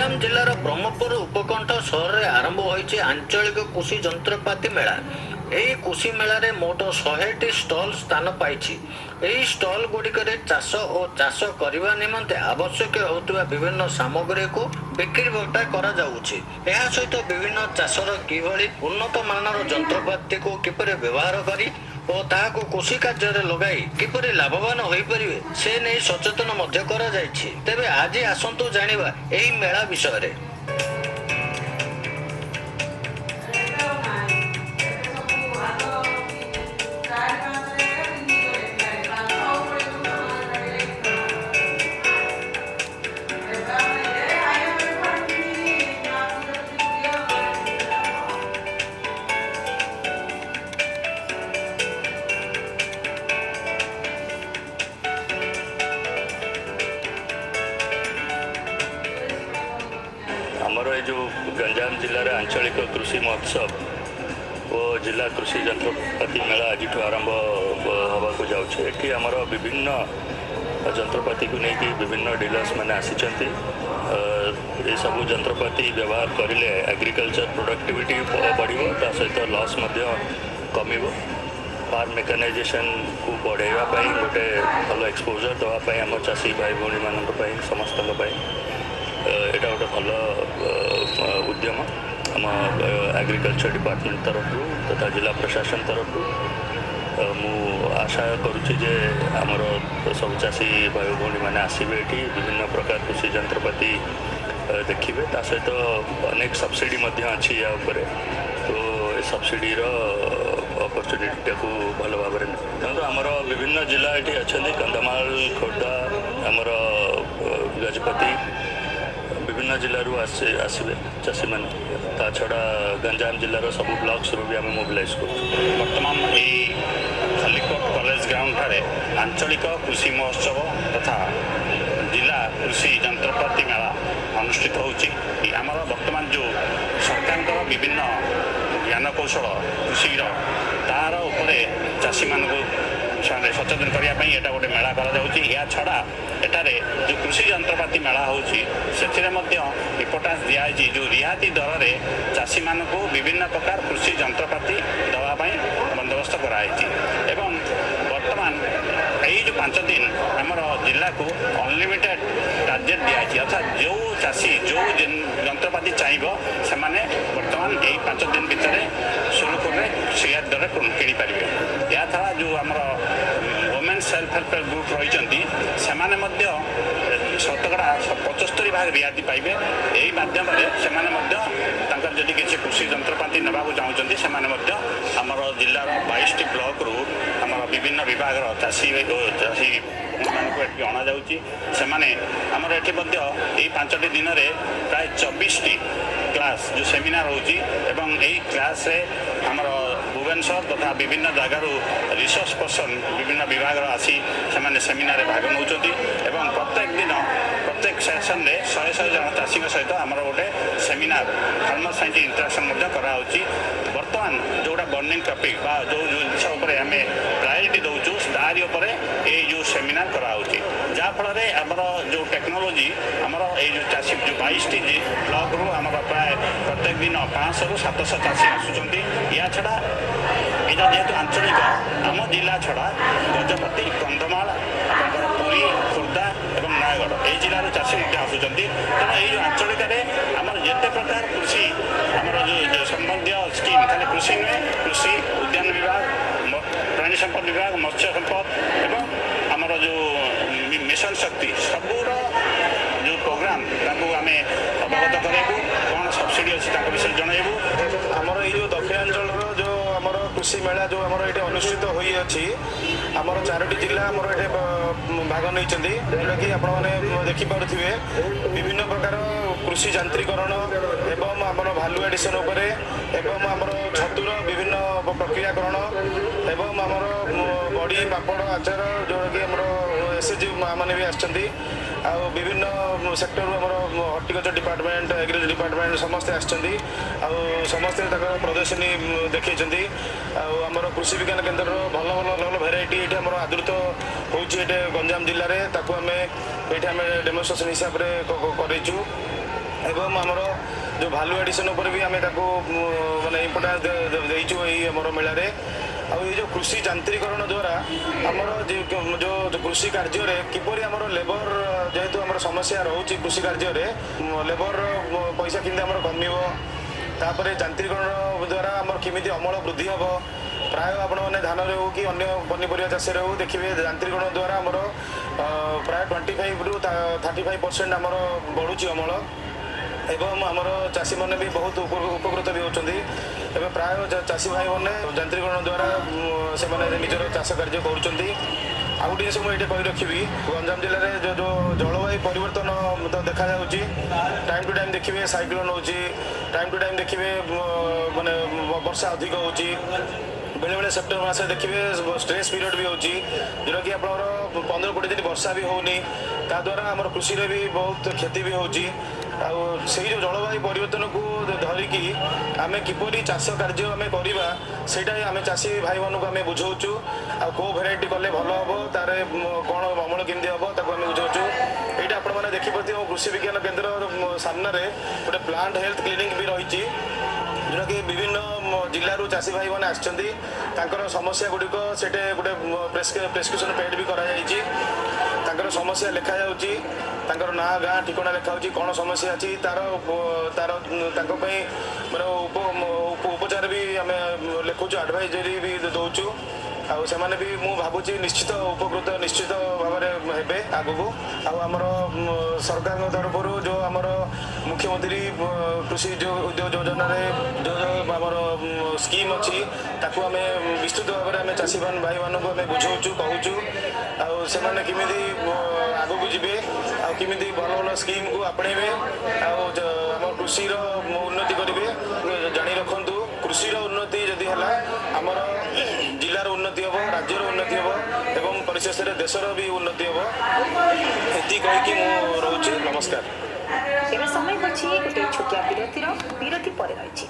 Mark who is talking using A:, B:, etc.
A: ଗଞ୍ଜାମ ଜିଲ୍ଲାର ବ୍ରହ୍ମପୁର ଉପକଣ୍ଠ ସହରରେ ଆରମ୍ଭ ହୋଇଛି ଆଞ୍ଚଳିକ କୃଷି ଯନ୍ତ୍ରପାତି ମେଳା। ଏହି କୃଷି ମେଳାରେ ମୋଟ 100ଟି ଷ୍ଟଲ୍ ସ୍ଥାନ ପାଇଛି। ଏହି ଷ୍ଟଲ୍ ଗୁଡ଼ିକରେ ଚାଷ ଓ ଚାଷ କରିବା ନିମନ୍ତେ ଆବଶ୍ୟକ ହେଉଥିବା ବିଭିନ୍ନ ସାମଗ୍ରୀକୁ ବିକ୍ରି ବଟା କରାଯାଉଛି। ଏହା ସହିତ ବିଭିନ୍ନ ଚାଷର କିଭଳି ଉନ୍ନତ ମାନର ଯନ୍ତ୍ରପାତିକୁ କିପରି ବ୍ୟବହାର କରି ଓ ତାହାକୁ କୃଷି କାର୍ଯ୍ୟରେ ଲଗାଇ କିପରି ଲାଭବାନ ହୋଇପାରିବେ ସେ ନେଇ ସଚେତନ ମଧ୍ୟ କରାଯାଇଛି। ତେବେ ଆଜି ଆସନ୍ତୁ ଜାଣିବା ଏହି ମେଳା ବିଷୟରେ।
B: ଆମର ଏ ଯେଉଁ ଗଞ୍ଜାମ ଜିଲ୍ଲାରେ ଆଞ୍ଚଳିକ କୃଷି ମହୋତ୍ସବ ଓ ଜିଲ୍ଲା କୃଷି ଯନ୍ତ୍ରପାତି ମେଳା ଆଜିଠୁ ଆରମ୍ଭ ହେବାକୁ ଯାଉଛି। ଏଠି ଆମର ବିଭିନ୍ନ ଯନ୍ତ୍ରପାତିକୁ ନେଇକି ବିଭିନ୍ନ ଡିଲର୍ସ ମାନେ ଆସିଛନ୍ତି। ଏସବୁ ଯନ୍ତ୍ରପାତି ବ୍ୟବହାର କରିଲେ ଏଗ୍ରିକଲଚର ପ୍ରୋଡକ୍ଟିଭିଟି ବଢ଼ିବ, ତା ସହିତ ଲସ୍ ମଧ୍ୟ କମିବ। ଫାର୍ମ ମେକାନାଇଜେସନକୁ ବଢ଼ାଇବା ପାଇଁ ଗୋଟେ ଭଲ ଏକ୍ସପୋଜର ଦେବା ପାଇଁ ଆମ ଚାଷୀ ଭାଇ ଭଉଣୀମାନଙ୍କ ପାଇଁ ସମସ୍ତଙ୍କ ପାଇଁ ଏଇଟା ଗୋଟେ ଭଲ ଉଦ୍ୟମ ଆମ ଏଗ୍ରିକଲଚର ଡିପାର୍ଟମେଣ୍ଟ ତରଫରୁ ତଥା ଜିଲ୍ଲା ପ୍ରଶାସନ ତରଫରୁ। ମୁଁ ଆଶା କରୁଛି ଯେ ଆମର ସବୁ ଚାଷୀ ଭାଇ ଭଉଣୀମାନେ ଆସିବେ, ଏଠି ବିଭିନ୍ନ ପ୍ରକାର କୃଷି ଯନ୍ତ୍ରପାତି ଦେଖିବେ। ତା ସହିତ ଅନେକ ସବସିଡ଼ି ମଧ୍ୟ ଅଛି ୟା ଉପରେ, ତ ଏ ସବସିଡ଼ିର ଅପରଚ୍ୟୁନିଟିଟାକୁ ଭଲ ଭାବରେ ଦେଖନ୍ତୁ। ଆମର ବିଭିନ୍ନ ଜିଲ୍ଲା ଏଠି ଅଛନ୍ତି, କନ୍ଧମାଳ, ଖୋର୍ଦ୍ଧା, ଆମର ଗଜପତି, ବିଭିନ୍ନ ଜିଲ୍ଲାରୁ ଆସିବେ ଚାଷୀମାନେ। ତା ଛଡ଼ା ଗଞ୍ଜାମ ଜିଲ୍ଲାର ସବୁ ବ୍ଲକ୍ସରୁ ବି ଆମେ ମୋବିଲାଇଜ୍ କରୁଛୁ।
C: ବର୍ତ୍ତମାନ ଏହି ଖଲିକୋଟ କଲେଜ ଗ୍ରାଉଣ୍ଡଠାରେ ଆଞ୍ଚଳିକ କୃଷି ମହୋତ୍ସବ ତଥା ଜିଲ୍ଲା କୃଷି ଯନ୍ତ୍ରପାତି ମେଳା ଅନୁଷ୍ଠିତ ହେଉଛି। ଆମର ବର୍ତ୍ତମାନ ଯେଉଁ ସରକାରଙ୍କର ବିଭିନ୍ନ ଜ୍ଞାନକୌଶଳ କୃଷିର ତାର ଉପରେ ଚାଷୀମାନଙ୍କୁ ସଚେତନ କରିବା ପାଇଁ ଏଇଟା ଗୋଟେ ମେଳା କରାଯାଉଛି। ଏହା ଛଡ଼ା ଏଠାରେ ଯେଉଁ କୃଷି ଯନ୍ତ୍ରପାତି ମେଳା ହେଉଛି ସେଥିରେ ମଧ୍ୟ ଇମ୍ପୋର୍ଟାନ୍ସ ଦିଆଯାଇଛି ଯେଉଁ ରିହାତି ଦରରେ ଚାଷୀମାନଙ୍କୁ ବିଭିନ୍ନ ପ୍ରକାର କୃଷି ଯନ୍ତ୍ରପାତି ଦେବା ପାଇଁ ବନ୍ଦୋବସ୍ତ କରାଯାଇଛି। ଏବଂ ବର୍ତ୍ତମାନ ଏଇ ଯେଉଁ 5 ଦିନ ଆମର ଜିଲ୍ଲାକୁ ଅନଲିମିଟେଡ଼ ଟାର୍ଗେଟ୍ ଦିଆଯାଇଛି, ଅର୍ଥାତ୍ ଯେଉଁ ଚାଷୀ ଯେଉଁ ଯନ୍ତ୍ରପାତି ଚାହିଁବ ସେମାନେ ବର୍ତ୍ତମାନ ଏଇ 5 ଦିନ ଭିତରେ ସୁରୁଖୁରୁରେ ରିହାତି ଦରରେ କିଣିପାରିବେ। ଏହାଛଡ଼ା ଯେଉଁ ଆମର ଓମେନ୍ ସେଲ୍ଫ ହେଲ୍ପ ଗ୍ରୁପ୍ ରହିଛନ୍ତି ସେମାନେ ମଧ୍ୟ ଶତକଡ଼ା 75% ରିହାତି ପାଇବେ। ଏହି ମାଧ୍ୟମରେ ସେମାନେ ମଧ୍ୟ ତାଙ୍କର ଯଦି କିଛି କୃଷି ଯନ୍ତ୍ରପାତି ନେବାକୁ ଚାହୁଁଛନ୍ତି ସେମାନେ ମଧ୍ୟ ଆମର ଜିଲ୍ଲାର 22ଟି ବ୍ଲକରୁ ଆମର ବିଭିନ୍ନ ବିଭାଗର ଚାଷୀମାନଙ୍କୁ ଏଠି ଅଣାଯାଉଛି। ସେମାନେ ଆମର ଏଠି ମଧ୍ୟ ଏଇ 5ଟି ଦିନରେ ପ୍ରାୟ 24ଟି କ୍ଲାସ୍ ଯେଉଁ ସେମିନାର ହେଉଛି ଏବଂ ଏହି କ୍ଲାସ୍ରେ ଆମର ଭୁବନେଶ୍ୱର ତଥା ବିଭିନ୍ନ ଜାଗାରୁ ରିସର୍ଚ୍ଚ ପର୍ସନ୍ ବିଭିନ୍ନ ବିଭାଗର ଆସି ସେମାନେ ସେମିନାରରେ ଭାଗ ନେଉଛନ୍ତି ଏବଂ ପ୍ରତ୍ୟେକ ଦିନ ପ୍ରତ୍ୟେକ ସେସନ୍ରେ 100 ଜଣ ଚାଷୀଙ୍କ ସହିତ ଆମର ଗୋଟେ ସେମିନାର ଫାର୍ମର ସାଇନ୍ସ ଇଣ୍ଟରାକ୍ସନ୍ ମଧ୍ୟ କରାହେଉଛି। ବର୍ତ୍ତମାନ ଯେଉଁଟା ବର୍ଣ୍ଣିଂ ଟପିକ୍ ବା ଯେଉଁ ଜିନିଷ ଉପରେ ଆମେ ପ୍ରାୟୋରିଟି ଦେଉଛୁ ତାରି ଉପରେ ଏଇ ଯେଉଁ ସେମିନାର କରାହେଉଛି, ଯାହାଫଳରେ ଆମର ଯେଉଁ ଟେକ୍ନୋଲୋଜି ଆମର ଏଇ ଯେଉଁ ଚାଷୀ ଯେଉଁ 22ଟି ବ୍ଲକରୁ ଆମର ପ୍ରାୟ ପ୍ରତ୍ୟେକ ଦିନ 500ରୁ 700 ଚାଷୀ ଆସୁଛନ୍ତି। ଏହା ଛଡ଼ା ଏଇଟା ଯେହେତୁ ଆଞ୍ଚଳିକ ଆମ ଜିଲ୍ଲା ଛଡ଼ା ଗଜପତି, କନ୍ଧମାଳ, ଆପଣଙ୍କର ପୁରୀ, ଖୋର୍ଦ୍ଧା ଏବଂ ନୟାଗଡ଼ ଏହି ଜିଲ୍ଲାରୁ ଚାଷୀ ମଧ୍ୟ ଆସୁଛନ୍ତି। ତେଣୁ ଏଇ ଯେଉଁ ଆଞ୍ଚଳିକରେ ଆମର ଯେତେ ପ୍ରକାର କୃଷି ଆମର ଯେଉଁ ସମ୍ବନ୍ଧୀୟ ସ୍କିମ୍, ଖାଲି କୃଷି ନୁହେଁ, କୃଷି, ଉଦ୍ୟାନ ବିଭାଗ, ପ୍ରାଣୀ ସମ୍ପଦ ବିଭାଗ, ମତ୍ସ୍ୟ ସମ୍ପଦ ଏବଂ ଆମର ଯେଉଁ ମିଶନ ଶକ୍ତି ସବୁର ଯେଉଁ ପ୍ରୋଗ୍ରାମ ତାଙ୍କୁ ଆମେ ଅବଗତ କରାଇବୁ, କ'ଣ ସବସିଡ଼ି ଅଛି ତାଙ୍କ ବିଷୟରେ ଜଣାଇବୁ।
D: ଆମର ଏଇ ଯେଉଁ ଦକ୍ଷିଣାଞ୍ଚଳର ଯେଉଁ ଆମର କୃଷି ମେଳା ଯେଉଁ ଆମର ଏଠି ଅନୁଷ୍ଠିତ ହୋଇଅଛି, ଆମର 4ଟି ଜିଲ୍ଲା ଆମର ଏଠି ଭାଗ ନେଇଛନ୍ତି, ଯେଉଁଟାକି ଆପଣମାନେ ଦେଖିପାରୁଥିବେ ବିଭିନ୍ନ ପ୍ରକାର କୃଷି ଯାନ୍ତ୍ରିକରଣ ଏବଂ ଆମର ଭାଲୁ ଆଡ଼ିସନ୍ ଉପରେ ଏବଂ ଆମର ଛତୁର ବିଭିନ୍ନ ପ୍ରକ୍ରିୟାକରଣ ଏବଂ ଆମର ବଡ଼ି, ପାପଡ଼, ଆଚାର ଯେଉଁଟାକି ଆମର SHG ମାନେ ବି ଆସିଛନ୍ତି। ଆଉ ବିଭିନ୍ନ ସେକ୍ଟରରୁ ଆମର ହର୍ଟିକଲଚର ଡିପାର୍ଟମେଣ୍ଟ, ଏଗ୍ରିକଲଚର ଡିପାର୍ଟମେଣ୍ଟ ସମସ୍ତେ ଆସିଛନ୍ତି। ଆଉ ସମସ୍ତେ ତାଙ୍କର ପ୍ରଦର୍ଶନୀ ଦେଖାଇଛନ୍ତି। ଆଉ ଆମର କୃଷି ବିଜ୍ଞାନ କେନ୍ଦ୍ରର ଭଲ ଭଲ ଭଲ ଭେରାଇଟି ଏଠି ଆମର ଆଦୃତ ହେଉଛି ଏଠି ଗଞ୍ଜାମ ଜିଲ୍ଲାରେ, ତାକୁ ଆମେ ଏଠି ଆମେ ଡେମନଷ୍ଟ୍ରେସନ ହିସାବରେ କରିଛୁ। ଏବଂ ଆମର ଯେଉଁ ଭାଲ୍ୟୁ ଆଡ଼ିସନ୍ ଉପରେ ବି ଆମେ ତାକୁ ମାନେ ଇମ୍ପୋର୍ଟାନ୍ସ ଦେଇଛୁ ଏଇ ଆମର ମେଳାରେ। ଆଉ ଏଇ ଯେଉଁ କୃଷି ଯାନ୍ତ୍ରିକରଣ ଦ୍ୱାରା ଆମର ଯେଉଁ କୃଷି କାର୍ଯ୍ୟରେ କିପରି ଆମର ଲେବର ଯେହେତୁ ଆମର ସମସ୍ୟା ରହୁଛି କୃଷି କାର୍ଯ୍ୟରେ ଲେବରର ପଇସା କେମିତି ଆମର କମିବ, ତାପରେ ଯାନ୍ତ୍ରିକରଣ ଦ୍ୱାରା ଆମର କେମିତି ଅମଳ ବୃଦ୍ଧି ହେବ। ପ୍ରାୟ ଆପଣମାନେ ଧାନରେ ହେଉ କି ଅନ୍ୟ ପନିପରିବା ଚାଷରେ ହେଉ ଦେଖିବେ ଯାନ୍ତ୍ରିକରଣ ଦ୍ୱାରା ଆମର ପ୍ରାୟ 25ରୁ 35% ଆମର ବଢ଼ୁଛି ଅମଳ ଏବଂ ଆମର ଚାଷୀମାନେ ବି ବହୁତ ଉପକୃତ ବି ହେଉଛନ୍ତି। ଏବେ ପ୍ରାୟ ଚାଷୀ ଭାଇମାନେ ଯାନ୍ତ୍ରିକରଣ ଦ୍ୱାରା ସେମାନେ ନିଜର ଚାଷ କାର୍ଯ୍ୟ କରୁଛନ୍ତି। ଆଉ ଗୋଟିଏ ଜିନିଷ ମୁଁ ଏଇଠି କହି ରଖିବି, ଗଞ୍ଜାମ ଜିଲ୍ଲାରେ ଯେଉଁ ଜଳବାୟୁ ପରିବର୍ତ୍ତନ ତ ଦେଖାଯାଉଛି। ଟାଇମ୍ ଟୁ ଟାଇମ୍ ଦେଖିବେ ସାଇକ୍ଲୋନ୍ ହେଉଛି, ଟାଇମ୍ ଟୁ ଟାଇମ୍ ଦେଖିବେ ମାନେ ବର୍ଷା ଅଧିକ ହେଉଛି। ବେଳେବେଳେ ସେପ୍ଟେମ୍ବର ମାସରେ ଦେଖିବେ ଷ୍ଟ୍ରେସ୍ ପିରିୟଡ଼ ବି ହେଉଛି, ଯେଉଁଟାକି ଆପଣଙ୍କର 15-20 ଦିନ ବର୍ଷା ବି ହେଉନି। ତାଦ୍ୱାରା ଆମର କୃଷିରେ ବି ବହୁତ କ୍ଷତି ବି ହେଉଛି। ଆଉ ସେଇ ଯେଉଁ ଜଳବାୟୁ ପରିବର୍ତ୍ତନକୁ ଧରିକି ଆମେ କିପରି ଚାଷ କାର୍ଯ୍ୟ ଆମେ କରିବା ସେଇଟା ଆମେ ଚାଷୀ ଭାଇମାନଙ୍କୁ ଆମେ ବୁଝାଉଛୁ। ଆଉ କେଉଁ ଭେରାଇଟି କଲେ ଭଲ ହେବ, ତାର କ'ଣ ଅମଳ କେମିତି ହେବ ତାକୁ ଆମେ ବୁଝାଉଛୁ। ଏଇଟା ଆପଣମାନେ ଦେଖିପାରୁଥିବେ କୃଷି ବିଜ୍ଞାନ କେନ୍ଦ୍ର ସାମ୍ନାରେ ଗୋଟେ ପ୍ଲାଣ୍ଟ ହେଲ୍ଥ କ୍ଲିନିକ୍ ବି ରହିଛି, ଯେଉଁଟାକି ବିଭିନ୍ନ ଜିଲ୍ଲାରୁ ଚାଷୀ ଭାଇମାନେ ଆସିଛନ୍ତି। ତାଙ୍କର ସମସ୍ୟା ଗୁଡ଼ିକ ସେଠି ଗୋଟେ ପ୍ରେସ୍କ୍ରିପସନ୍ ପେଡ୍ ବି କରାଯାଇଛି। ତାଙ୍କର ସମସ୍ୟା ଲେଖାଯାଉଛି, ତାଙ୍କର ନାଁ ଗାଁ ଠିକଣା ଲେଖାହେଉଛି, କ'ଣ ସମସ୍ୟା ଅଛି ତାଙ୍କ ପାଇଁ ମାନେ ଉପଚାର ବି ଆମେ ଲେଖୁଛୁ, ଆଡ଼ଭାଇଜରୀ ବି ଦେଉଛୁ। ଆଉ ସେମାନେ ବି ମୁଁ ଭାବୁଛି ନିଶ୍ଚିତ ଉପକୃତ ନିଶ୍ଚିତ ଭାବରେ ହେବେ ଆଗକୁ। ଆଉ ଆମର ସରକାରଙ୍କ ତରଫରୁ ଯେଉଁ ଆମର ମୁଖ୍ୟମନ୍ତ୍ରୀ କୃଷି ଉଦ୍ୟୋଗ ଯୋଜନାରେ ଯେଉଁ ଆମର ସ୍କିମ୍ ଅଛି ତାକୁ ଆମେ ବିସ୍ତୃତ ଭାବରେ ଆମେ ଚାଷୀ ଭାଇମାନଙ୍କୁ ଆମେ ବୁଝାଉଛୁ, କହୁଛୁ। ଆଉ ସେମାନେ କେମିତି ଆଗକୁ ଯିବେ ଆଉ କେମିତି ଭଲ ଭଲ ସ୍କିମ୍କୁ ଆପଣେଇବେ ଆଉ ଆମ କୃଷିର ଉନ୍ନତି କରିବେ। ଜାଣି ରଖନ୍ତୁ, କୃଷିର ଉନ୍ନତି ଯଦି ହେଲା ଆମର ଜିଲ୍ଲାର ଉନ୍ନତି ହେବ, ରାଜ୍ୟର ଉନ୍ନତି ହେବ ଏବଂ ପରିଶେଷରେ ଦେଶର ବି ଉନ୍ନତି ହେବ। ଏତିକି କହିକି ମୁଁ ରହୁଛି। ନମସ୍କାର।
E: ଏବେ ସମୟ ଅଛି ଗୋଟେ ଛୋଟିଆ ବିରତି ପରେ ରହିଛି।